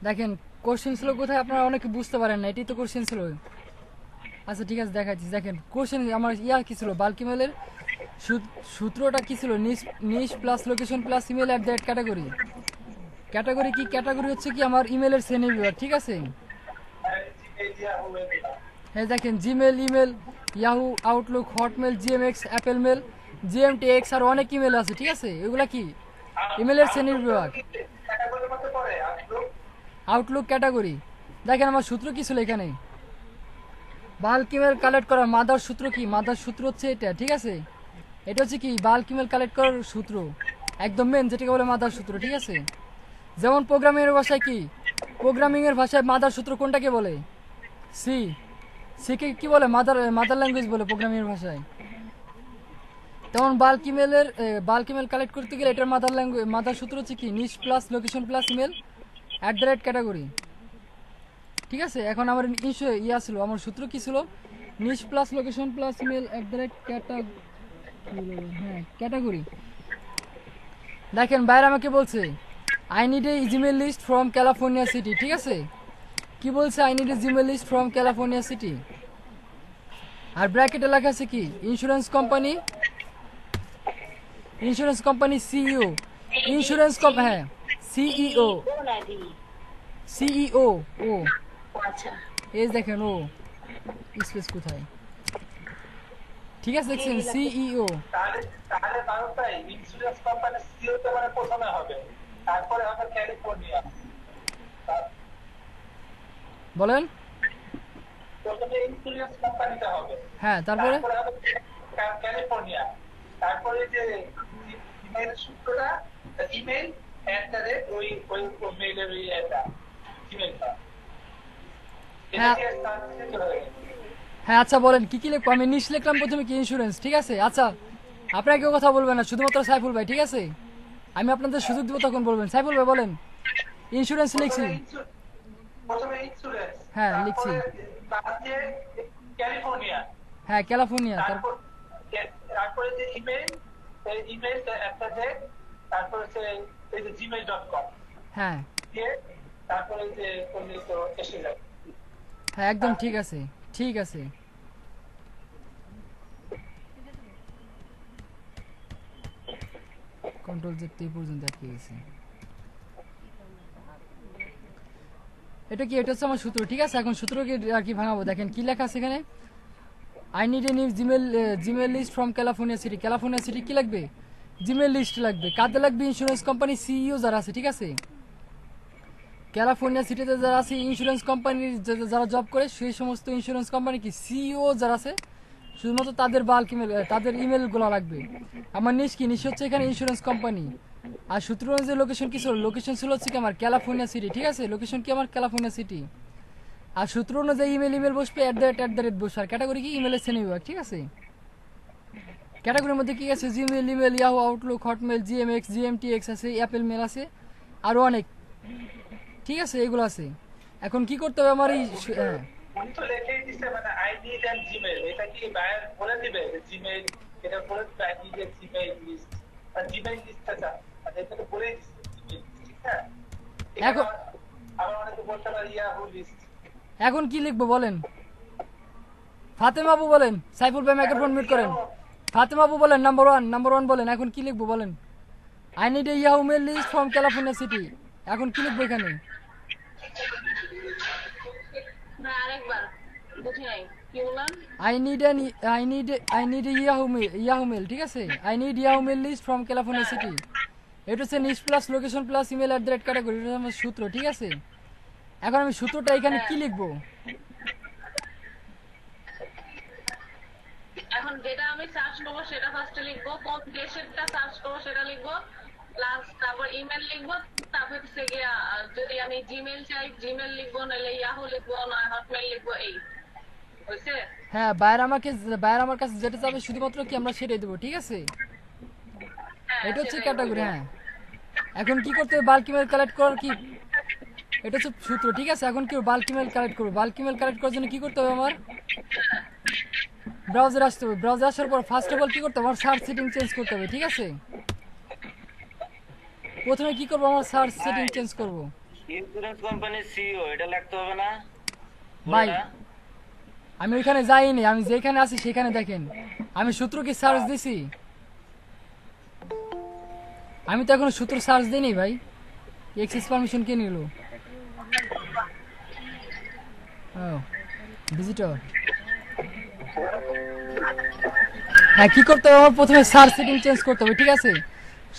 দেখেন কোশ্চেন ছিল কোথায়, আপনারা অনেকে বুঝতে পারেন না, এটাই তো কোশ্চেন ছিল। আচ্ছা ঠিক আছে দেখাচ্ছি। দেখেন কোশ্চেন আমার কি ছিল, বাল্ক ইমেলের সূত্রটা কি ছিল, niche niche plus location plus email at that category. Category কি, ক্যাটাগরি হচ্ছে কি আমার ইমেলের শ্রেণী বিভাগ, ঠিক আছে। হ্যাঁ দেখেন Gmail, email, Yahoo, Outlook, Hotmail, GMX, Apple mail, GMTX আর অনেক ইমেল আছে, ঠিক আছে। এগুলা কি ইমেলের শ্রেণীর বিভাগ। Outlook category. দেখেন আমার সূত্র কি ছিল এখানে, বাল্ক ইমেল কালেক্ট করার মাদার সূত্র কি, মাদার সূত্র হচ্ছে এটা, ঠিক আছে। এটা হচ্ছে কি বাল্ক ইমেল কালেক্ট করার সূত্র, একদম মেন যেটাকে বলে মাদার সূত্র, ঠিক আছে। যেমন প্রোগ্রামিং এর ভাষায় কি, প্রোগ্রামিং এর ভাষায় মাদার সূত্র কোনটাকে বলে, সি। সিকে কি বলে, মাদার ল্যাঙ্গুয়েজ বলে প্রোগ্রামিং এর ভাষায়। তেমন বাল্ক ইমেল কালেক্ট করতে গেলে এটার মাদার সূত্র হচ্ছে কি, niche plus location plus email at the rate category, ঠিক আছে। এখন আমার ছিল, আমার সূত্র কি ছিল, niche plus location plus email at the rate category. দেখেন বাইরে আমাকে বলছে I need a Gmail list from California city, ঠিক আছে। কি বলছে, I need a Gmail list from California city, আর ব্র্যাকেটে লেখা আছে কি ইন্স্যুরেন্স কোম্পানি, সিইও, ইন্স্যুরেন্স হ্যাঁ সিইও, সিইও ও, এই দেখেন ও স্পেস কোথায়, ঠিক আছে দেখছেন সিইও। তাহলে তাহলে ভারতাই ইন্স্যুরেন্স কোম্পানি সিও তে মানে প্রথমে হবে, তারপরে হবে ক্যালিফোর্নিয়া। বলেন, প্রথমে ইন্স্যুরেন্স কোম্পানিটা হবে, হ্যাঁ তারপরে হবে ক্যালিফোর্নিয়া। তারপরে যে ইমেল সূত্রটা, ইমেল @, ওই ওই মেইলের ওই এটা ইমেলটা, এটা হ্যাঁ দিয়ে সার্ভিস হয়ে গেছে। হ্যাঁ আচ্ছা বলেন কি কি লিখবো, আমি নিশ লিখলাম প্রথমে কি ইন্স্যুরেন্স, ঠিক আছে। আচ্ছা আপনারা কেউ কথা বলবেন না, শুধুমাত্র সাইফুল ভাই, ঠিক আছে। আমি আপনাদের সুযোগ দিব তখন বলবেন। সাইফুল ভাই বলেন, ইন্স্যুরেন্স লিখছি, প্রথমে ইন্স্যুরেন্স, হ্যাঁ লিখছি, তারপরে বাদে ক্যালিফোর্নিয়া, হ্যাঁ ক্যালিফোর্নিয়া, তারপর তারপরে যে ইমেল, এই ইমেল @, তারপর হচ্ছে এই যে gmail.com হ্যাঁ দিয়ে তারপরে যে করলে তো এসে যাবে। হ্যাঁ একদম ঠিক আছে, ঠিক আছে। কন্ট্রোল জেড এই পর্যন্ত আটকে গেছে। এটা কি, এটা হচ্ছে আমার সূত্র, ঠিক আছে। এখন সূত্রকে আর কি ভাঙাবো, দেখেন কি লেখা আছে এখানে, I need a new Gmail list from California city. California city কি লাগবে, জিমেল লিস্ট লাগবে, কাদের লাগবে, ইন্স্যুরেন্স কোম্পানি সিইও যারা আছে, ঠিক আছে। ক্যালিফোর্নিয়া সিটিতে যারা আছে ইন্স্যুরেন্স কোম্পানির যারা জব করে, সেই সমস্ত ইন্স্যুরেন্স কোম্পানি কি সিইও যারা আছে, শুধুমাত্র তাদের বাল্ক ইমেল, তাদের ইমেলগুলো লাগবে। আমার নিশ কি, নিশ হচ্ছে এখানে ইন্স্যুরেন্স কোম্পানি। আর সূত্র অনুযায়ী লোকেশন কি ছিল, লোকেশন ছিল হচ্ছে কি আমার ক্যালিফোর্নিয়া সিটি, ঠিক আছে। লোকেশন কি আমার ক্যালিফোর্নিয়া সিটি। আর সূত্র অনুযায়ী ইমেল বসবে @, বসবে। আর ক্যাটাগরি কি, ইমেলের শ্রেণী বিভাগ, ঠিক আছে। ক্যাটাগরির মধ্যে কি আছে, Gmail, email, Yahoo, Outlook, Hotmail, GMX, GMTX আছে, অ্যাপেল মেল আছে, আরও অনেক, ঠিক আছে, এগুলো আছে। এখন কি করতে হবে আমার এই হ্যাঁ উনি তো লেখেই দিচ্ছে মানে আই নিড অ্যান্ড জিমেল, এটা কি বায়ার বলে দিবে জিমেল, এটা বলে দিবে I need a Gmail list, আর জিমেল লিস্টটা আর এটা তো বলেই দিচ্ছে জিমেল, ঠিক আছে। এখন আবার অনেকে বলতে পারে ইয়াহু লিস্ট। এখন কি লিখবো বলেন, ফাতেমা আপু বলেন, সাইফুল ভাই মাইক্রোফোন মিউট করেন। ফাতেমা আপু বলেন, নাম্বার ওয়ান বলেন, এখন কি লিখবো বলেন। I need a Yahoo mail list from California city, এখন কি লিখবো এখানে। আই নিড ইয়াহু মেল, ঠিক আছে। I need Yahoo mail list from California city. এটা হচ্ছে niche plus location plus email @ category, এটা আমার সূত্র, ঠিক আছে। এখন আমি সূত্রটা এখানে কি লিখবো, এখন যেটা আমি সার্চ করবো সেটা ফার্স্টে লিখবো, কোন দেশেরটা সার্চ করবো সেটা লিখবো, প্লাস তারপর ইমেল লিখবো, তারপর হচ্ছে গিয়ে যদি আমি জিমেল চাই জিমেল লিখবো, নাহলে ইয়াহু লিখবো, নয় হটমেল লিখবো, এই হয়েছে। হ্যাঁ বাইরে আমার কাছে যেটা চাবে শুধুমাত্র কি আমরা সেটাই দেবো, ঠিক আছে। এটা হচ্ছে ক্যাটাগরি, হ্যাঁ। এখন কি করতে হবে, বাল্ক ইমেল কালেক্ট করার কি, এটা হচ্ছে সূত্র, ঠিক আছে। এখন কি বাল্ক ইমেল কালেক্ট করবো, বাল্ক ইমেল কালেক্ট করার জন্য কি করতে হবে, আমার ব্রাউজার আসতে হবে। ব্রাউজার আসার পর ফার্স্ট অফ অল কি করতে হবে, আমার সার্চ সেটিং চেঞ্জ করতে হবে, ঠিক আছে। প্রথমে কি করবো, আমার সার্চ সেটিং চেঞ্জ করবো। ইন্স্যুরেন্স কোম্পানির সিইও এটা লিখতে হবে না ভাই পুরোটা? আমি ওইখানে যাইনি, আমি যেখানে আছি সেখানে দেখেন, আমি সূত্র কি সার্চ দিছি? আমি তো এখনো সূত্র সার্চ দিইনি ভাই। এক্সেস পারমিশন কে নিল? ও ভিজিটর। হ্যাঁ, কি করতে হবে? আমার প্রথমে সার্চ সেটিং চেঞ্জ করতে হবে, ঠিক আছে?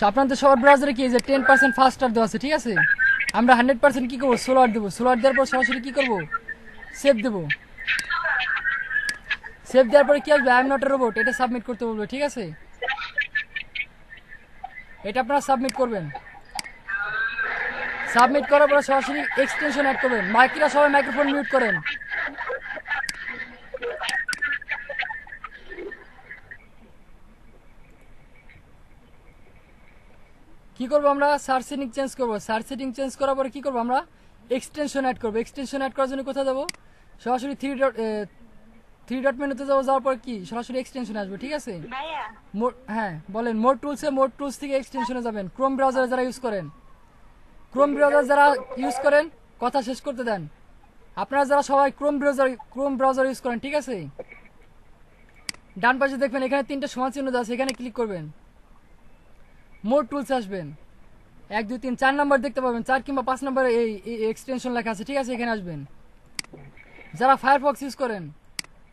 আপনাদের সবার ব্রাউজারে কি যে 10% ফাস্টার দেওয়া আছে, ঠিক আছে? আমরা 100% কি করবো? সোলার দেবো। সোলার দেওয়ার পর সরাসরি কি করবো? সেভ দেবো। সেভ দেওয়ার পরে কি আসবে? I am not a robot, এটা সাবমিট করতে বলবে, ঠিক আছে? এটা আপনারা সাবমিট করবেন। সাবমিট করার পরে সরাসরি এক্সটেনশন অ্যাড করবেন। বাকিরা সবাই মাইক্রোফোন মিউট করেন। কি করবো আমরা? সার্চ সেটিং চেঞ্জ করবো। সার্চ সেটিং চেঞ্জ করার পরে কি করবো আমরা? এক্সটেনশন অ্যাড করবো। এক্সটেনশন অ্যাড করার জন্য কোথায় যাবো? সরাসরি থ্রি ডট মেনুতে যাবো। যাওয়ার পর কি সরাসরি এক্সটেনশন আসবে, ঠিক আছে? ভাইয়া হ্যাঁ বলেন। মোর টুলস থেকে এক্সটেনশনে যাবেন। ক্রোম ব্রাউজারে যারা ইউজ করেন, ক্রোম ব্রাউজার যারা ইউজ করেন, কথা শেষ করতে দেন। আপনারা যারা সবাই ক্রোম ব্রাউজার ইউজ করেন, ঠিক আছে? ডান পাশে দেখবেন এখানে 3টে সমান চিহ্ন দেওয়া আছে, এখানে ক্লিক করবেন। মোর টুলস আসবেন, 1 2 3 4 নম্বর দেখতে পাবেন, 4 কিংবা 5 নম্বর এই এক্সটেনশন লেখা আছে, ঠিক আছে? এখানে আসবেন। যারা ফায়ারফক্স ইউজ করেন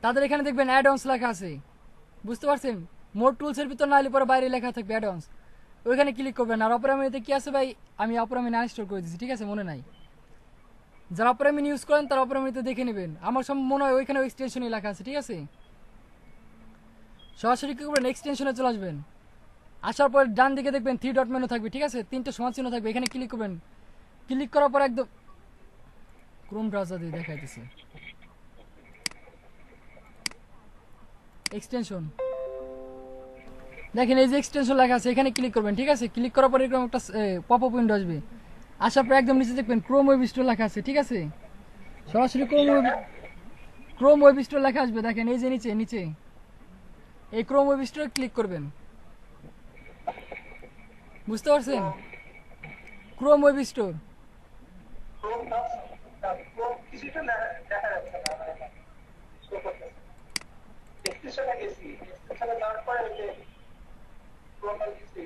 তাদের এখানে দেখবেন অ্যাড অনস লেখা আছে, বুঝতে পারছেন? মোর টুলসের ভিতর না হলে পরে বাইরে লেখা থাকবে অ্যাড অনস, ওইখানে ক্লিক করবেন। আর অপরামিনিতে কি আছে ভাই? আমি অপরামিনি আনইনস্টল করে দিচ্ছি, ঠিক আছে? মনে নাই। যারা অপরামিনি ইউজ করেন তারা অপরামিনিতে দেখে নেবেন। আমার সব মনে হয় ওইখানে এক্সটেনশনই লেখা আছে, ঠিক আছে? সরাসরি কি করবেন? এক্সটেনশনে চলে আসবেন। আসার পর ডান দিকে দেখবেন 3 ডট মেনু থাকবে, ঠিক আছে? 3টে সমান চিহ্ন থাকবে, এখানে ক্লিক করবেন। ক্লিক করার পর একদম ক্রোম ব্রাউজার দিয়ে দেখাইতেছি এক্সটেনশন। দেখেন এই যে এক্সটেনশন লেখা আছে, এখানে ক্লিক করবেন, ঠিক আছে? ক্লিক করার পর এরকম একটা পপ আপ উইন্ডো আসবে। আসার পর একদম নিচে দেখবেন ক্রোম ওয়েব স্টোর লেখা আছে, ঠিক আছে? সরাসরি ক্রোম ওয়েব স্টোর লেখা আসবে। দেখেন এই যে নিচে এই ক্রোম ওয়েব স্টোরে ক্লিক করবেন, বুঝতে পারছেন? Chrome web store. কিছুটা দেখা যাচ্ছে না শো করতেছে। এক্সটেনশনে গেছি, এক্সটেনশনে যাওয়ার পরে ওই যে প্রোফাইল দিছি।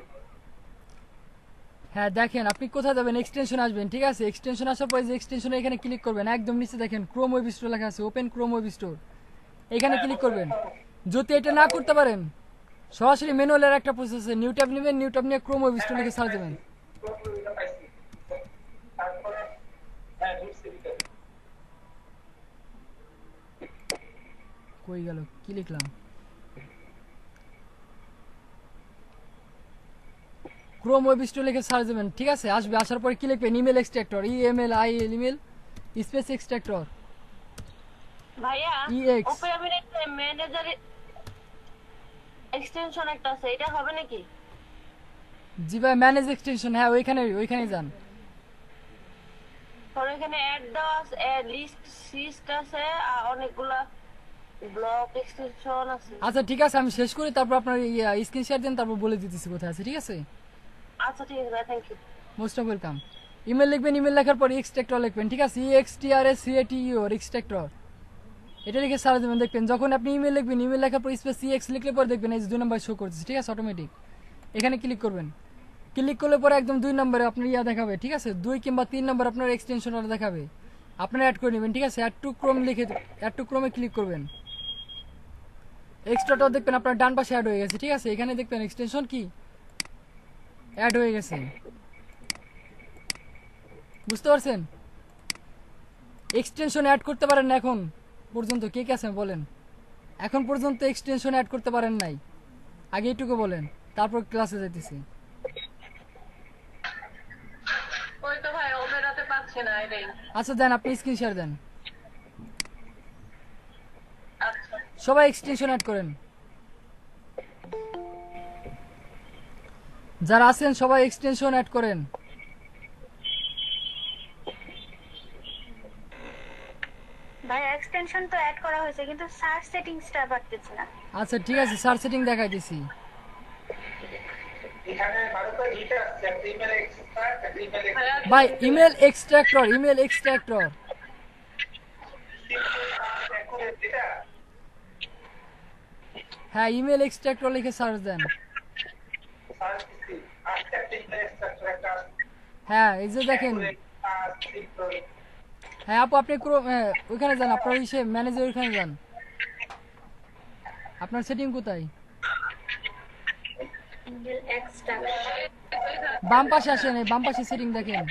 হ্যাঁ দেখেন আপনি কোথায় যাবেন? এক্সটেনশন আসবেন, ঠিক আছে? এক্সটেনশন আসার পরে যে এক্সটেনশনে এখানে ক্লিক করবেন, একদম নিচে দেখেন ক্রোম ওয়েব স্টোর লেখা আছে, ওপেন ক্রোম ওয়েব স্টোর, এখানে ক্লিক করবেন। যদি এটা না করতে পারেন সরাসরি ম্যানুয়ালের একটা প্রসেস আছে, নিউ ট্যাব নেবেন, নিউ ট্যাব নিয়ে ক্রোম ওয়েব স্টোর লিখে সার্চ দেবেন। প্রোফাইলটা পাইছি। তারপরে হ্যাঁ ঢুকছে ভিতরে। কই গেল? কি লিখলাম? ক্রোম ওয়েব স্টোর লিখে সার্চ দেবেন, ঠিক আছে? আসবে। আসার পরে কি লিখবেন? Email extractor, EMAIL email space extractor ভাইয়া EX। অপরামিনিতে ম্যানেজার এক্সটেনশন একটা আছে, এটা হবে নাকি? জি ভাই, ম্যানেজ এক্সটেনশন, হ্যাঁ ওইখানে যান। তোর এখানে অ্যাড দেওয়া আছে, লিস্ট আছে, আর অনেকগুলা ব্লক এক্সটেনশন আছে। আচ্ছা ঠিক আছে, আমি শেষ করি, তারপর আপনার স্ক্রিন শেয়ার দেন, তারপর বলে দিতেছি কোথায় আছে, ঠিক আছে? আচ্ছা ঠিক আছে ভাই, thank you. Most of welcome. Email লিখবেন, ইমেল লেখার পর এক্সট্রাক্টর লিখবেন, ঠিক আছে? EXTRACATER এক্সট্রাক্টর, এটা লিখে সার্চ দেবেন। দেখবেন যখন আপনি ইমেল লিখবেন, ইমেল লেখার পর স্পেস CX লিখলে পরে দেখবেন এই যে 2 নম্বর শো করছে, ঠিক আছে? অটোমেটিক এখানে ক্লিক করবেন। ক্লিক করলে পরে একদম 2 নম্বরে আপনার দেখাবে, ঠিক আছে? 2 কিংবা 3 নম্বর আপনার এক্সটেনশন দেখাবে, আপনারা অ্যাড করে নেবেন, ঠিক আছে? অ্যাড টু ক্রোম লিখে অ্যাড টু ক্রোমে ক্লিক করবেন। এক্সট্রাটা দেখবেন আপনার ডান পাশে অ্যাড হয়ে গেছে, ঠিক আছে? এখানে দেখবেন এক্সটেনশন কি অ্যাড হয়ে গেছে, বুঝতে পারছেন? এক্সটেনশন অ্যাড করতে পারেন না এখন পর্যন্ত? কে কে আছেন বলেন? এখন পর্যন্ত এক্সটেনশন অ্যাড করতে পারেন নাই? আগে এইটুকু বলেন, তারপর ক্লাসে যাইতেছি। ওই তো ভাই ওপেরাতে পাচ্ছি না এটাই। আচ্ছা দেন, আপনি স্ক্রিন শেয়ার দেন। আচ্ছা সবাই এক্সটেনশন অ্যাড করেন, যারা আছেন সবাই এক্সটেনশন অ্যাড করেন। ভাই এক্সটেনশন তো অ্যাড করা হয়েছে কিন্তু সার্চ সেটিংসটা পাচ্ছি না। আচ্ছা ঠিক আছে, সার্চ সেটিং দেখাই দিছি। এখানে ভারতে দুইটা আছে, একটা ইমেল এক্সট্রাক্ট, একটা ইমেল এক্সট্রাক্ট। ভাই ইমেল এক্সট্রাক্টর, ইমেল এক্সট্রাক্টর। এটা হ্যাঁ ইমেল এক্সট্রাক্টর লিখে সার্চ দেন। সার্চ দিছি, আজকে একটা ইমেল এক্সট্রাক্ট একটা হ্যাঁ এই যে দেখেন। সিম্পল। হ্যাঁ আপু আপনি ওইখানে যান, আপনার ইসে ম্যানেজার ওইখানে যান। আপনার সেটিং কোথায়? বাম পাশে আসেন, এই বাম পাশে সেটিং দেখেন।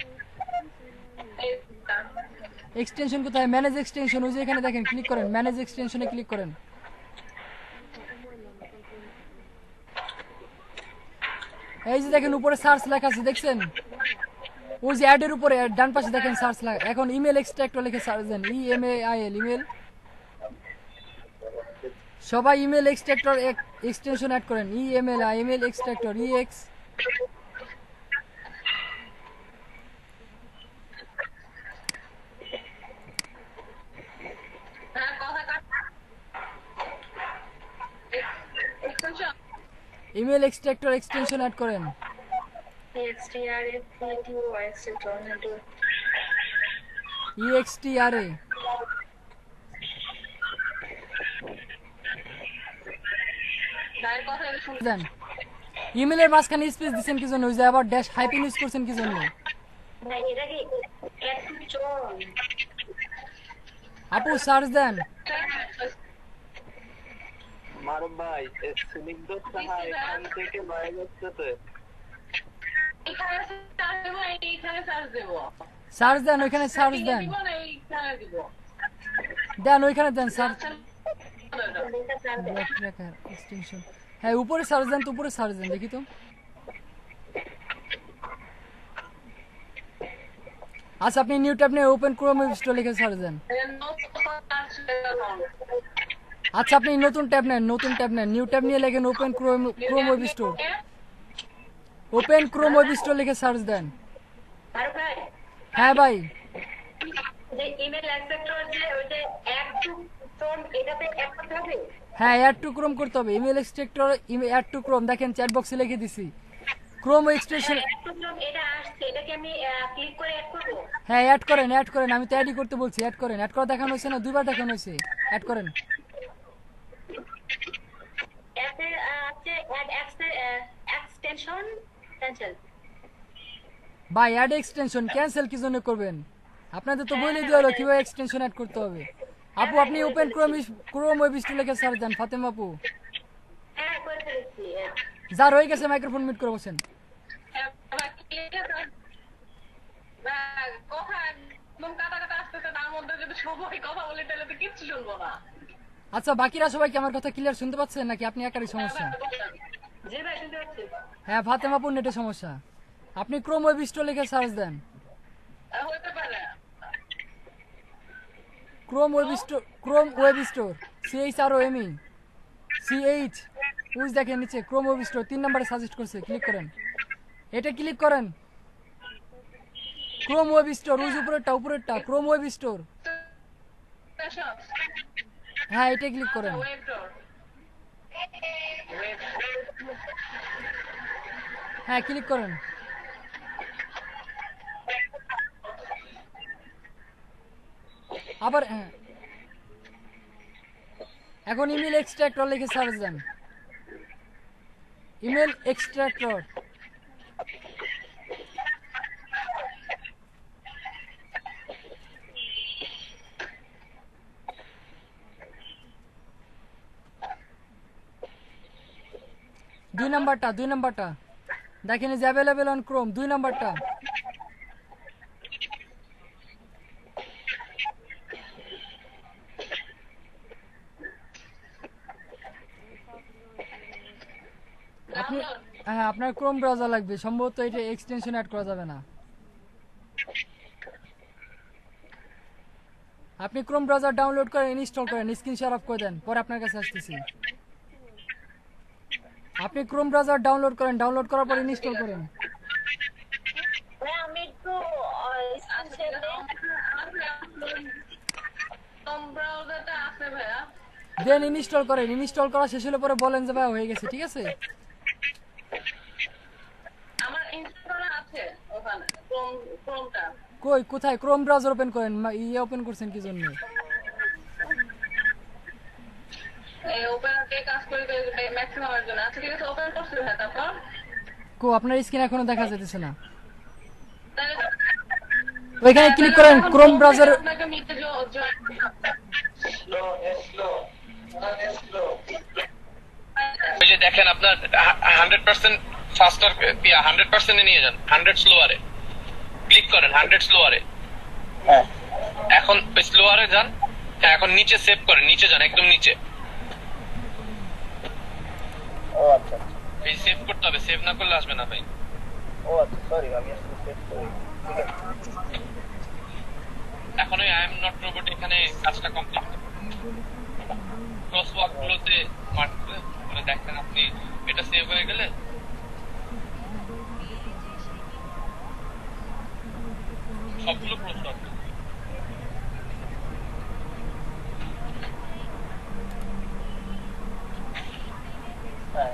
এক্সটেনশন কোথায়? ম্যানেজ এক্সটেনশন, ওই যে এখানে দেখেন, ক্লিক করেন, ম্যানেজ এক্সটেনশনে ক্লিক করেন। এই যে দেখেন উপরে সার্চ লেখা আছে, দেখছেন? ওই যে অ্যাডের উপরে ডান পাশে দেখেন সার্চ লেখা। এখন ইমেল এক্সট্রাক্টর লিখে সার্চ দেন, EMAIL ইমেল। সবাই ইমেল এক্সট্রাক্টর এক্সটেনশন অ্যাড করেন, ইমেল এক্সট্রাক্টর EX। হ্যাঁ কথা কাট extension email extractor extension add করেন। EXTRA। দায়ের কথা এটা শুনতে দেন। ইমেলের মাঝখানে স্পেস দিচ্ছেন কি জন্য? ওই যে আবার ড্যাশ হাইফেন ইউজ করছেন কি জন্য? আপু সার্চ দেন। মারুফ ভাই স্নিগ্ধ সাহা এখান থেকে বাইরে যাচ্ছে তো। এখানে সার্চ দেবো, এইখানে সার্চ দেবো, সার্চ দেন, ওইখানে সার্চ দেন, দিব না এইখানে দিব। দেন ওইখানে দেন সার্চ। এক্সটেনশন হ্যাঁ উপরে সার্চ দেন তো, উপরে সার্চ দেন দেখি তো। আচ্ছা আপনি নিউ ট্যাব নিয়ে ওপেন ক্রোম ওয়েব স্টোর লিখে সার্চ দেন। আচ্ছা আপনি নতুন ট্যাব নেন, নতুন ট্যাব নেন, নিউ ট্যাব নিয়ে লেখেন open Chrome web store. Open Chrome web store লিখে সার্চ দেন। হ্যাঁ ভাই হ্যাঁ অ্যাড টু ক্রোম করতে হবে, email extractor add to Chrome দেখেন চ্যাট বক্সে লিখে দিছি। ক্রোম এক্সটেনশন হ্যাঁ অ্যাড করেন, অ্যাড করেন, আমি তো অ্যাডই করতে বলছি, অ্যাড করেন। অ্যাড করা দেখানো হয়েছে না, দুইবার দেখানো হয়েছে, অ্যাড করেন। ভাই অ্যাড এক্সটেনশন ক্যান্সেল কি জন্য করবেন? আপনাদের তো বলে দেওয়া হলো কিভাবে এক্সটেনশন অ্যাড করতে হবে। আপু আপনি ওপেন ক্রোম ওয়েব স্টোর লিখে সার্চ দেন। ফাতেমা আপু যার হয়ে গেছে মাইক্রোফোন মিউট করে বসেন। কথা একদম কাটা কাটা আসতেছে, তার মধ্যে যদি সবাই কথা বলে তাহলে তো কিচ্ছু শুনবো না। আচ্ছা বাকিরা সবাই কি আমার কথা ক্লিয়ার শুনতে পাচ্ছেন নাকি আপনি একারই সমস্যা? জি ভাই শুনতে পাচ্ছি। হ্যাঁ ফাতেমা আপুর নেটের সমস্যা। আপনি ক্রোম ওয়েব স্টোর লিখে সার্চ দেন। হতে পারে Chrome web store CHROME CH উইজ দেখেন নিচে ক্রোম ওয়েব স্টোর 3 নম্বরে সাজেস্ট করছে, ক্লিক করেন, এটা ক্লিক করেন। ক্রোম ওয়েব স্টোর উইজ উপরেরটা ক্রোম ওয়েব স্টোর, হ্যাঁ এটা ক্লিক করেন। হ্যাঁ ক্লিক করেন। আবার হ্যাঁ এখন ইমেল এক্সট্রাক্টর লিখে সার্চ দেন। ইমেল এক্সট্রাক্টর দুই নাম্বারটা দেখেন ইজ অ্যাভেলেবল অন ক্রোম, 2 নাম্বারটা। আপনি হ্যাঁ আপনার ক্রোম ব্রাউজার লাগবে, সম্ভবত এটা এক্সটেনশন অ্যাড করা যাবে না। আপনি ক্রোম ব্রাউজার ডাউনলোড করে ইনস্টল করেন, স্ক্রিন শেয়ার অফ করে দেন, পরে আপনার কাছে আসতেছি। আপনি ক্রোম ব্রাউজার ডাউনলোড করেন, ডাউনলোড করার পর ইনস্টল করেন। আমি একটু ব্রাউজারটা আছে ভাইয়া, দেন ইনস্টল করেন, ইনস্টল করা শেষ হলে পরে বলেন যে ভাই হয়ে গেছে, ঠিক আছে? ক্রোমটা। কই কোথায় ক্রোম ব্রাউজার ওপেন করেন, ইয়ে ওপেন করছেন কি জন্য? এই ওপেনার দিয়ে কাজ করে ম্যাক্সিমাম এর জন্য। আচ্ছা ঠিক আছে, ওপেন করছি ভাই, তারপর কো আপনার স্ক্রিন এখনো দেখা যাইতেছে না। তাহলে ওইখানে ক্লিক করেন ক্রোম ব্রাউজার। আপনাকে মিটে জয়েন স্লো স্লো স্লো ওই যে দেখেন আপনার 100% ফাস্টার 100% এ নিয়ে যান, 100 স্লোয়ারে ক্লিক করেন, 100 স্লোয়ারে। হ্যাঁ এখন স্লোয়ারে যান। হ্যাঁ, এখন নিচে সেভ করেন, নিচে যান, একদম নিচে। ও আচ্ছা এই সেভ করতে হবে, সেভ না করলে আসবে না ভাই। ও আচ্ছা সরি আমি আসলে সেভ করি ঠিক আছে এখন ওই আই এম নট রোবট এখানে কাজটা কমপ্লিট ক্রস ওয়াক গুলোতে মার্ক করে দেখেন আপনি এটা সেভ হয়ে গেলে সবগুলো ক্রস ওয়াক। হ্যাঁ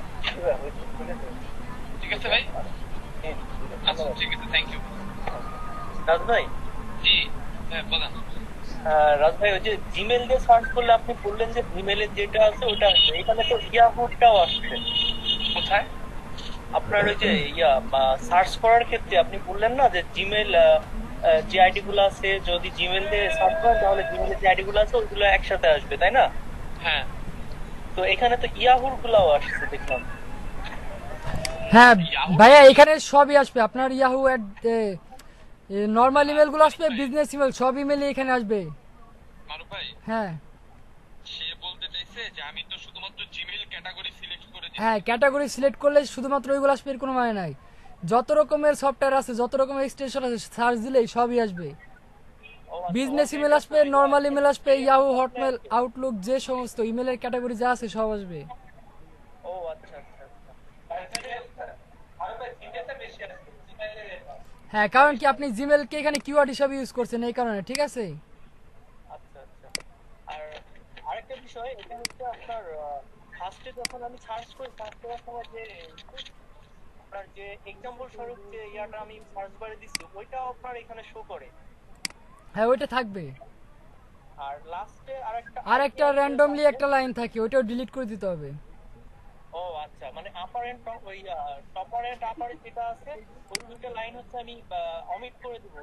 ঠিক আছে ঠিক আছে ভাই, আচ্ছা ঠিক আছে, থ্যাংক ইউ। রাজ ভাই, জি হ্যাঁ বলেন। রাজ ভাই ওই যে জিমেল দিয়ে সার্চ করলে আপনি বললেন যে জিমেলের যেটা আছে ওটা আসবে, এখানে তো ইয়াহুটাও আসছে কোথায়? আপনার ওই যে সার্চ করার ক্ষেত্রে আপনি বললেন না যে জিমেল যে আইডি গুলো আছে যদি জিমেল দিয়ে সার্চ করেন তাহলে জিমেলের যে আইডি গুলো আছে ওইগুলো একসাথে আসবে, তাই না? হ্যাঁ তো এখানে তো ইয়াহুর গুলাও আসছে দেখলাম। হ্যাঁ ভাইয়া এখানে সবই আসবে, আপনার ইয়াহু নর্মাল ইমেল গুলো আসবে, বিজনেস ইমেল সব ইমেলই এখানে আসবে। মারুফ ভাই, হ্যাঁ সে বলতে চাইছে যে আমি তো শুধুমাত্র জিমেইল ক্যাটাগরি সিলেক্ট করে দিই। হ্যাঁ ক্যাটাগরি সিলেক্ট করলে শুধুমাত্র ওইগুলো আসবে, এর কোনো মানে নাই। যত রকমের সফটওয়্যার আছে, যত রকমের এক্সটেনশন আছে, সার্চ দিলেই সবই আসবে। বিজনেস ইমেল আসবে, নর্মাল ইমেল আসবে, ইয়াহু, হটমেল, আউটলুক, যে সমস্ত ইমেলের ক্যাটাগরি যা আছে সব আসবে। ও আচ্ছা আচ্ছা আচ্ছা। আরো ভাই জিমেলটা বেশি আছে জিমেলের হ্যাঁ কারণ কি আপনি জিমেলকে এখানে কিওয়ার্ড হিসাবে ইউজ করছেন এই কারণে, ঠিক আছে? আচ্ছা আচ্ছা। আর আরেকটা বিষয়, এটা হচ্ছে আপনার ফার্স্টে যখন আমি সার্চ করি, সার্চ করার সময় যে আপনার যে এক্সাম্পল স্বরূপ যে ইয়াটা আমি সার্চ বারে দিচ্ছি ওইটাও আপনার এখানে শো করে। হ্যাঁ ওইটা থাকবে। আর লাস্টে আর একটা র্যান্ডমলি একটা লাইন থাকে, ওইটাও ডিলিট করে দিতে হবে। ও আচ্ছা, মানে আপার এন্ড ওই টপার এন্ড আপার যেটা আছে ওই দুটো লাইন হচ্ছে আমি অমিট করে দিব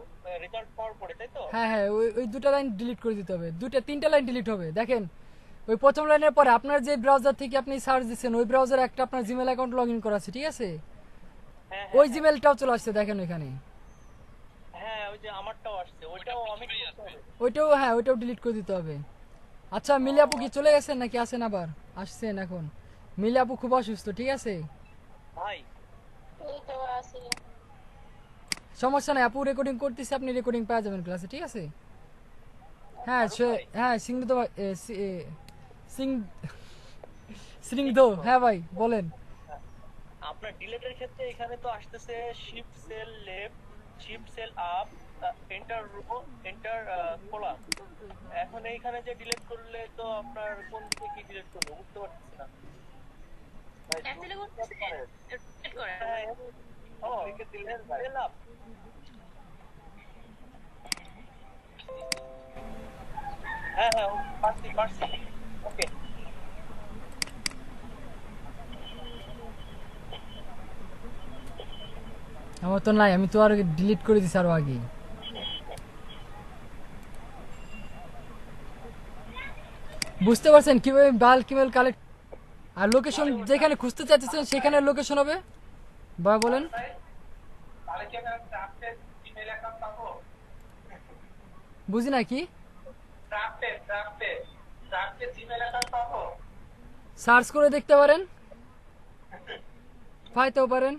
রেজাল্ট পাওয়ার পরে, তাই তো? হ্যাঁ হ্যাঁ ওই দুটো লাইন ডিলিট করে দিতে হবে, তিনটা লাইন ডিলিট হবে। দেখেন ওই প্রথম লাইনের পরে আপনার যে ব্রাউজার থেকে আপনি সার্চ দিচ্ছেন ওই ব্রাউজারে একটা আপনার জিমেল অ্যাকাউন্ট লগ ইন করা আছে, ঠিক আছে? হ্যাঁ ওই জিমেলটাও চলে আসছে দেখেন ওইখানে, হ্যাঁ ওই যে আমারটাও আসছে, ওইটাও অমিট করতে হবে। ওইটাও হ্যাঁ ওইটাও ডিলিট করে দিতে হবে। আচ্ছা মিলি আপু কি চলে গেছেন নাকি আছেন আবার? আসছেন এখন। মিলি আপু খুব অসুস্থ, ঠিক আছে? ভাই এই তো আছে। সমস্যা নাই আপু, রেকর্ডিং করতেছি, আপনি রেকর্ডিং পেয়ে যাবেন ক্লাসে, ঠিক আছে? হ্যাঁ হ্যাঁ সিংহ তো সিংহ হ্যাঁ ভাই বলেন। আপনার ডিলেটের ক্ষেত্রে এখানে তো আসতেছে shift cell left, shift cell up, enter row, enter column. এখন এইখানে যে ডিলিট করলে তো আপনার কোন দিকে কি ডিলিট করব বুঝতে পারতেছি না ভাই। অ্যাকচুয়ালি করতেছে এড করে। হ্যাঁ, ও একে দিলেন সেল আপ। হ্যাঁ হ্যাঁ পারছি ওকে। আমার তো নাই, আমি তো আর ডিলিট করে দিছি আরো আগে। বুঝতে পারছেন কিভাবে বাল্ক ইমেল কালেক্ট আর লোকেশন যেখানে খুঁজতে চাইতেছেন সেখানে লোকেশন হবে বা বলেন। তাহলে কি আমি ট্রাফে জিমেল অ্যাকাউন্ট পাবো? বুঝি না কি? ট্রাফে জিমেল অ্যাকাউন্ট পাবো? সার্চ করে দেখতে পারেন, পাইতেও পারেন।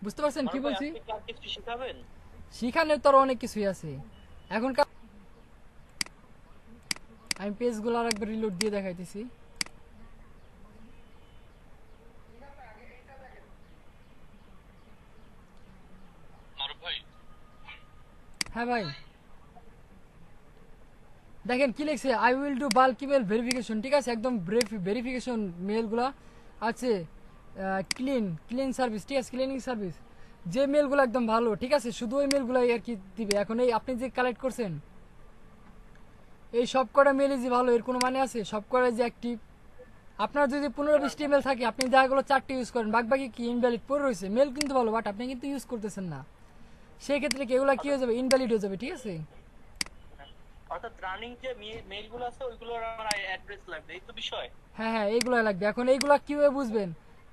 বুঝতে পারছেন কি বলছি? আপনি কি আর কিছু শিখাবেন? শিখানোর তো অনেক কিছুই আছে এখন। আমি পেজগুলো আর একবার রিলোড দিয়ে দেখাইতেছি। মারুফ ভাই, হ্যাঁ ভাই দেখেন কি লিখছে, I will do bulk email verification, ঠিক আছে? একদম ভেরিফিকেশন মেলগুলো আছে। ক্লিন সার্ভিস, ঠিক আছে, ক্লিনিং সার্ভিস। যে মেলগুলো একদম ভালো, ঠিক আছে, শুধু ওই মেলগুলোই আর কি দিবে। এখন এই আপনি যে কালেক্ট করছেন এই সব কটা মেলই যে ভালো এর কোনো মানে আছে? সব কটা যে অ্যাক্টিভ। আপনার যদি 15-20টি মেল থাকে, আপনি দেখা গেলো 4টি ইউজ করেন, বাকি কি ইনভ্যালিড পড়ে রয়েছে। মেল কিন্তু ভালো, বাট আপনি কিন্তু ইউজ করতেছেন না, সেই ক্ষেত্রে কি এগুলো কি হয়ে যাবে? ইনভ্যালিড হয়ে যাবে, ঠিক আছে। অর্থাৎ রানিং যে মেইলগুলো আছে ওইগুলোর আমার অ্যাড্রেস লাগবে, এই তো বিষয়। হ্যাঁ হ্যাঁ, এইগুলো লাগবে। এখন এইগুলো কিভাবে বুঝবেন?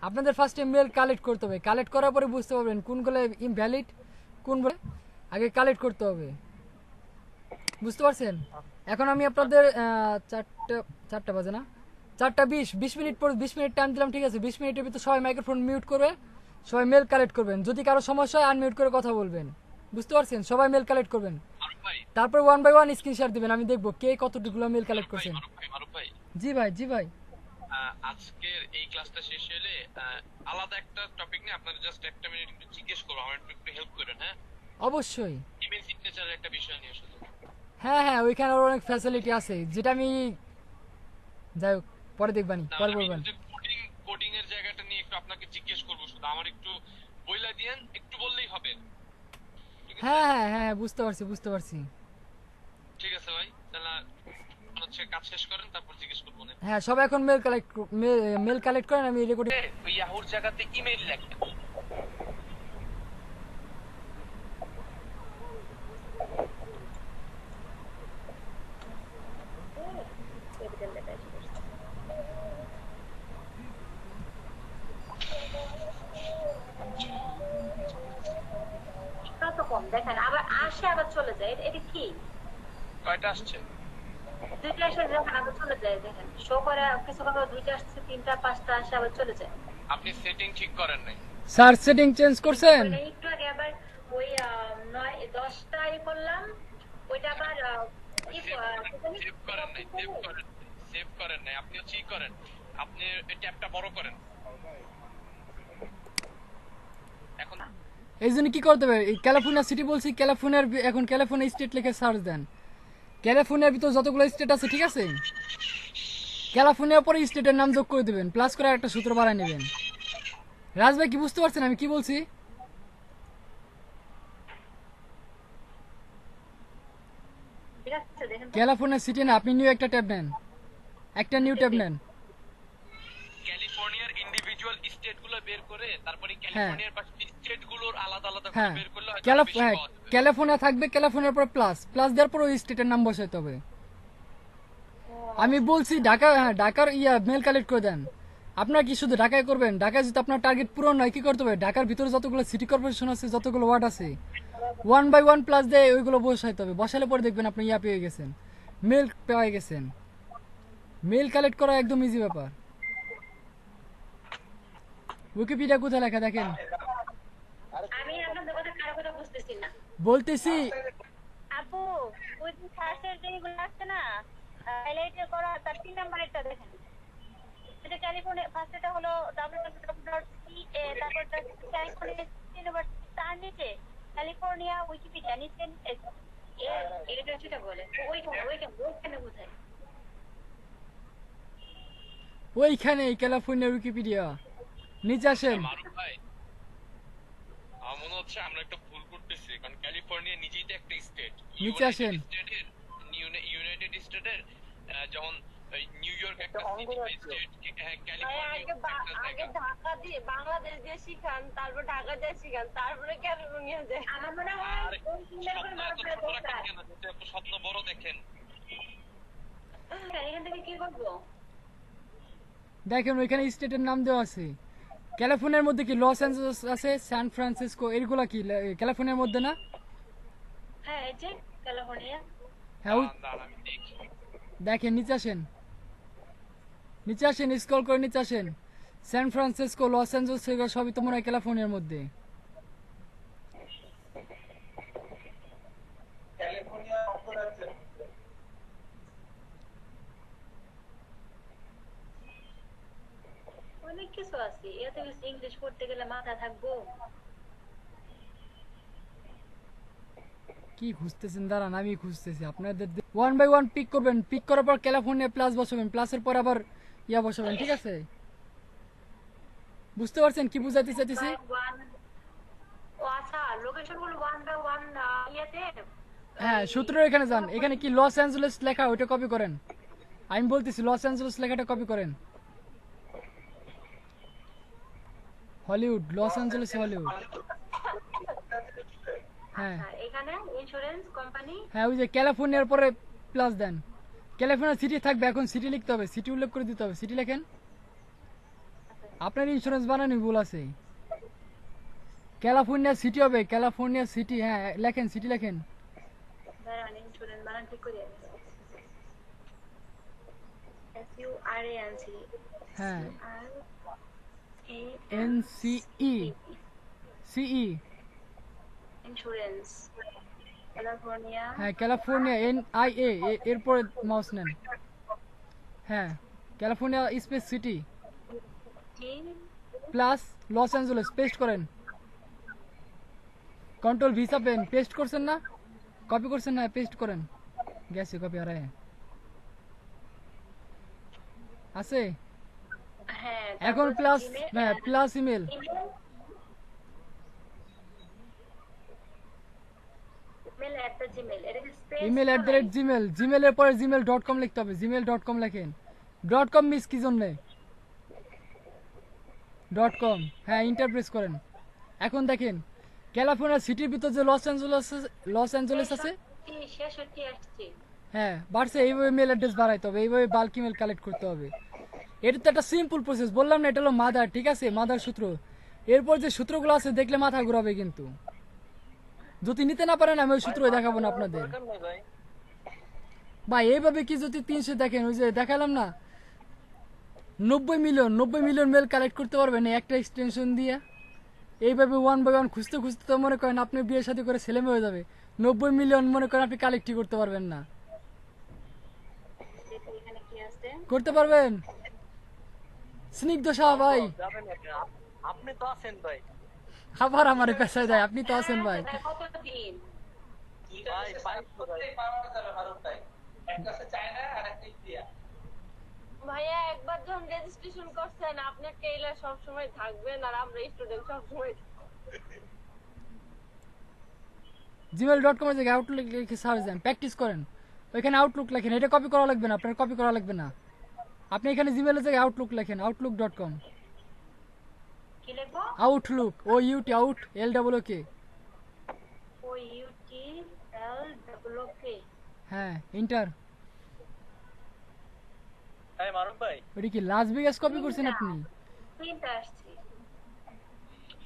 আপনাদের ফার্স্টে মেল কালেক্ট করতে হবে, কালেক্ট করার পরে বুঝতে পারবেন কোনগুলো ইনভ্যালিড, কোনগুলো আগে কালেক্ট করতে হবে, বুঝতে পারছেন? এখন আমি আপনাদের 4টা বাজে না, 4টা 20 মিনিট পর 20 মিনিট টাইম দিলাম, ঠিক আছে। 20 মিনিটের ভিতর সবাই মাইক্রোফোন মিউট করবে, সবাই মেল কালেক্ট করবেন। যদি কারো সমস্যা হয় আনমিউট করে কথা বলবেন, বুঝতে পারছেন? সবাই মেল কালেক্ট করবেন, মারুফ ভাই, তারপর 1 বাই 1 স্ক্রিনশট দিবেন, আমি দেখবো কে কতটুকু মেল কালেক্ট করছেন। মারুফ ভাই, জি ভাই, জি ভাই। আজকের এই ক্লাসটা শেষ হলে আলাদা একটা টপিক নিয়ে আপনাদের জাস্ট একটা মিনিট একটু জিজ্ঞেস করবো, আমার একটু হেল্প করেন, হ্যাঁ? অবশ্যই। ইমেল সিগনেচারের একটা বিষয় নিয়ে শুধু। হ্যাঁ হ্যাঁ, ওইখানে আরো অনেক ফ্যাসিলিটি আছে, যেটা আমি যাই হোক পরে দেখবানি, না, পরে আমি বলবেন। যে কোডিং এর জায়গাটা নিয়ে একটু আপনাকে জিজ্ঞেস করবো শুধু, আমার একটু বইলা দিয়েন, একটু বললেই হবে, ঠিক আছে? হ্যাঁ হ্যাঁ হ্যাঁ, বুঝতে পারছি, বুঝতে পারছি। ঠিক আছে ভাই, তাহলে মনে হচ্ছে কাজ শেষ করেন, তারপর জিজ্ঞেস করবো না। হ্যাঁ, সবাই এখন মেল কালেক্ট করেন, আমি রেকর্ডিং। ওই ইয়াহুর জায়গাতে ইমেল লেখেন। কত কম দেখেন, আবার আসে আবার চলে যায়, এটা কি? কয়টা আসছে? 2টা আসে যখন আবার চলে যায়, দেখেন শো করে কিছু কথা, 2টা আসছে, 3টা 5টা আসে আবার চলে যায়। আপনি সেটিং ঠিক করেন নাই। সার্চ সেটিং চেঞ্জ করছেন? মানে একটু আগে আবার ওই 9-10টা করলাম, ওইটা আবার সেভ করেন নাই, সেভ করেন নাই। আপনি হচ্ছে করেন, আপনি এই ট্যাবটা বড় করেন। এখন এই জন্য কি করতে হবে? ক্যালিফোর্নিয়া সিটি বলছি, ক্যালিফোর্নিয়ার এখন ক্যালিফোর্নিয়া স্টেট লিখে সার্চ দেন। ক্যালিফোর্নিয়ার ভিতর যতগুলো স্টেট আছে, ঠিক আছে, ক্যালিফোর্নিয়ার পরে স্টেটের নাম যোগ করে দেবেন, প্লাস করে একটা সূত্র বাড়ায় নেবেন। রাজ ভাই, কি বুঝতে পারছেন আমি কি বলছি? ঠিক আছে, দেখেন তো। ক্যালিফোর্নিয়া সিটি না, আপনি নিউ একটা ট্যাব নেন, একটা নিউ ট্যাব নেন। ক্যালিফোর্নিয়ার ইন্ডিভিজুয়াল স্টেটগুলো বের করে তারপরে ক্যালিফোর্নিয়ার পাশে স্টেটগুলোর আলাদা আলাদা করে হ্যাঁ, বের করলে হয়তো আরো বেশি পাওয়া যাবে। ক্যালিফোর্নিয়া থাকবে, ক্যালিফোর্নিয়ার পর প্লাস দেওয়ার পর ওই স্টেটের নাম বসাইতে হবে। আমি বলছি ঢাকা, হ্যাঁ ঢাকার মেল কালেক্ট করে দেন। আপনার কি শুধু ঢাকায় করবেন? ঢাকায় যদি আপনার টার্গেট পূরণ নয়, কি করতে হবে? ঢাকার ভিতরে যতগুলো সিটি কর্পোরেশন আছে, যতগুলো ওয়ার্ড আছে, 1 বাই 1 প্লাস দিয়ে ওইগুলো বসাইতে হবে। বসালে পরে দেখবেন আপনি পেয়ে গেছেন, মেল পেয়ে গেছেন। মেল কালেক্ট করা একদম ইজি ব্যাপার। উইকিপিডিয়া কোথায় লেখা দেখেন, আমি আপনাদের কথা কারো কথা বুঝতেছি না। বলতেছি। আপু, ওই যে সার্চের যেগুলো আছে না, হাইলাইট করা, তার 3 নাম্বারেরটা দেখেন। এটা ক্যালিফোর্নিয়া, ফার্স্টটা হলো www.ca, তারপর ক্যালিফোর্নিয়া ইউনিভার্সিটি, তার নিচে ক্যালিফোর্নিয়া উইকিপিডিয়া, নিচে এটা সেটা বলে ওইখানে কোথায়? ওইখানে ক্যালিফোর্নিয়া উইকিপিডিয়া, নিচে আসেন। মারুফ ভাই, আমার মনে হচ্ছে আমরা একটা ভুল করতেছি, কারণ ক্যালিফোর্নিয়া নিজেই তো একটা স্টেট। নিচে আসেন। ইউনাইটেড স্টেটের যেমন নিউ ইয়র্ক একটা সিটি বা স্টেট, হ্যাঁ ক্যালিফোর্নিয়া আগে ঢাকা দিয়ে বাংলাদেশ দিয়ে শিখান, তারপর ঢাকা দিয়ে শিখান, তারপরে ক্যালিফোর্নিয়া যায়। আমার মনে হয় আর ওই তিনটার স্বপ্ন করে এত মারতে ছোট রাখেন কেন? যদি আপনি স্বপ্ন বড় দেখেন। এখান থেকে কি করবো? দেখেন ওইখানে স্টেটের নাম দেওয়া আছে। ক্যালিফোর্নিয়ার মধ্যে কি লস অ্যাঞ্জেলস আছে, সান ফ্রান্সিসকো, এগুলা কি ক্যালিফোর্নিয়ার মধ্যে না? হ্যাঁ, এই যে ক্যালিফোর্নিয়া। হ্যাঁ, দাঁড়ান আমি দেখি। দেখেন নিচে আসেন, নিচে আসেন, স্ক্রল করে নিচে আসেন। সান ফ্রান্সিসকো, লস অ্যাঞ্জেলস, এগুলো সবই তো মনে হয় ক্যালিফোর্নিয়ার মধ্যে। ক্যালিফোর্নিয়া অঙ্গরাজ্য। অনেক কিছু আছে, এত কিছু ইংলিশ পড়তে গেলে মাথা থাকবো। কি খুঁজতেছেন? দাঁড়ান আমি খুঁজতেছি আপনাদের। 1 বাই 1 পিক করবেন, পিক করার পর ক্যালিফোর্নিয়া প্লাস বসাবেন, প্লাসের পর আবার বসাবেন, ঠিক আছে? বুঝতে পারছেন কি বুঝাইতে চাইতেছি? ও আচ্ছা, লোকেশন গুলো 1 ইয়েতে হ্যাঁ, সূত্রের এখানে যান, এখানে কি লস অ্যাঞ্জেলেস লেখা ওইটা কপি করেন। আমি বলতেছি লস অ্যাঞ্জেলেস লেখাটা কপি করেন। Hollywood, Los Angeles Hollywood. হ্যাঁ এখানে ইন্স্যুরেন্স কোম্পানি। হ্যাঁ, ওই যে ক্যালিফোর্নিয়ার পরে প্লাস দেন। ক্যালিফোর্নিয়া সিটি থাকবে, এখন সিটি লিখতে হবে, সিটি উল্লেখ করে দিতে হবে। সিটি লেখেন, আপনার ইন্স্যুরেন্স বানানি ভুল আছে। ক্যালিফোর্নিয়া সিটি হবে, ক্যালিফোর্নিয়া সিটি। হ্যাঁ লেখেন, সিটি লেখেন। দাঁড়ান, ইন্স্যুরেন্স বানান ঠিক করে SURANC হ্যাঁ, RA NCE CE। Insurance California. হ্যাঁ, ক্যালিফোর্নিয়া NIA এরপরে মাউস নেন। হ্যাঁ, California space city plus Los Angeles paste করেন। কন্ট্রোল ভি চাপেন, পেস্ট করছেন না? কপি করছেন না? পেস্ট করেন। গেছে কপি হারায় আছে। হ্যাঁ, এখন প্লাস, হ্যাঁ প্লাস ইমেল, ইমেল @gmail, জিমেলের পরে gmail.com লিখতে হবে। gmail.com লেখেন। .com মিস কি জন্যে? .com। হ্যাঁ, ইন্টারপ্রেস করেন। এখন দেখেন ক্যালিফোর্নিয়া সিটির ভিতর যে লস অ্যাঞ্জেলেস আছে, শেষ হতে আসছে। হ্যাঁ বাড়ছে। এইভাবে মেল অ্যাড্রেস বাড়াইতে হবে, এইভাবে বাল্ক ইমেল কালেক্ট করতে হবে। এটা তো একটা সিম্পল প্রসেস, বললাম না? এটা হলো মাদার, ঠিক আছে? মাদার সূত্র। এরপর যে সূত্রগুলো আছে দেখলে মাথা ঘুরাবে কিন্তু। যদি নিতে না পারেন আমি ওই সূত্র দেখাবো না আপনাদের। দরকার নেই ভাই। ভাই এইভাবে কি যদি 300 দেখেন, ওই যে দেখালাম না 90 মিলিয়ন মেল কালেক্ট করতে পারবেন এই একটা এক্সটেনশন দিয়ে। এইভাবে 1 বাই 1 খুঁজতে খুঁজতে তো মনে করেন আপনি বিয়ে শাদী করে ছেলে মেয়ে হয়ে যাবে। 90 মিলিয়ন মনে করেন আপনি কালেক্টই করতে পারবেন না। এখানে কি আছে? করতে পারবেন? স্নিগ্ধ শাহ ভাই, যাবেন একটা। আপনি তো আছেন ভাই। আবার আমারে পেছায় দেয়, আপনি তো আছেন ভাই। কতদিন? দুইটা ভাই, দেশে পাইপ তো ভাই। প্রত্যেক পাওয়া যাবে ভারত ভাই। একটা আছে চায়না আর একটা ইন্ডিয়া। ভাইয়া একবার যখন রেজিস্ট্রেশন করছেন আপনার টেইলার সবসময় থাকবেন আর আমরা স্টুডেন্ট সবসময় gmail.com এর জায়গায় আউটলুক লিখে সার্চ দেন, প্র্যাকটিস করেন। ওইখানে আউটলুক লেখেন, এটা কপি করা লাগবে না, আপনার কপি করা লাগবে না। আপনি এখানে জিমেলের জায়গায় আউটলুক লেখেন, outlook.com। কি লিখবো? Outlook, OUT, out LOOK। OUTLOOK। হ্যাঁ, ইন্টার। হ্যাঁ মারুফ ভাই। ওটা কি লাস ভেগাস কপি করছেন আপনি? তিনটা আসছে।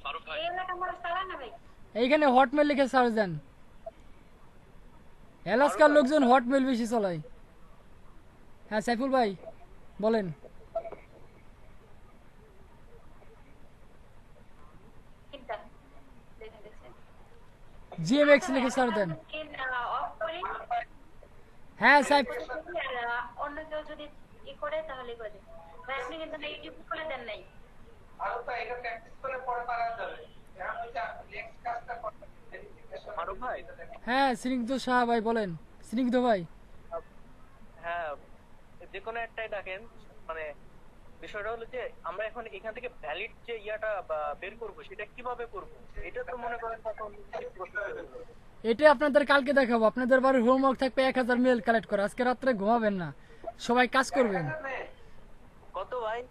ফারুক ভাই এই এলাকা আমার চালায় না ভাই। এইখানে হটমেল লিখে সার্চ দেন। এলাস্কার লোকজন হটমেল বেশি চালায়। হ্যাঁ সাইফুল ভাই বলেন। তিনটা দেখে দেখছেন। GMX লিখে সার্চ দেন। অফ করি। হ্যাঁ সাইফ, আর অন্য কেউ যদি ই করে তাহলে করে। ভাই আপনি কিন্তু ইউটিউব খুলে দেন নাই। ভারত ভাই এটা প্র্যাকটিস করে পরে পারা যাবে। এখন ওই যে নেক্সট কাজটা করতে ভেরিফিকেশন। মারুফ ভাই। হ্যাঁ স্নিগ্ধ শাহ ভাই বলেন। স্নিগ্ধ ভাই, হ্যাঁ, যে কোনো একটাই ডাকেন। মানে বিষয়টা হলো যে আমরা এখন এখান থেকে ভ্যালিড যে ইয়াটা বের করবো সেটা কিভাবে করবো, এটা তো মনে করেন তখন এটা আপনাদের কালকে দেখাবো। আপনাদের বাড়ির হোমওয়ার্ক থাকবে 1000 মেল কালেক্ট করা। আজকে রাত্রে ঘুমাবেন না, সবাই কাজ করবেন। কত ভাই?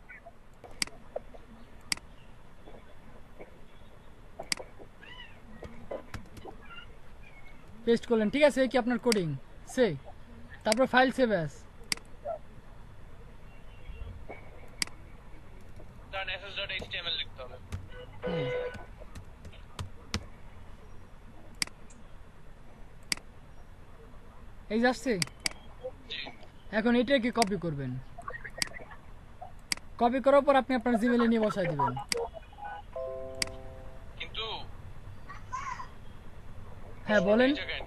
পেস্ট করলেন, ঠিক আছে? এই কি আপনার কোডিং সে, তারপর ফাইল সেভ অ্যাজ। কারণ ss.html লিখতে হবে। এই যাচ্ছে। এখন এটাকে কপি করবেন। কপি করার পর আপনি আপনার জিমেলে নিয়ে বসাই দিবেন। কিন্তু হ্যাঁ বলেন। এই জায়গায়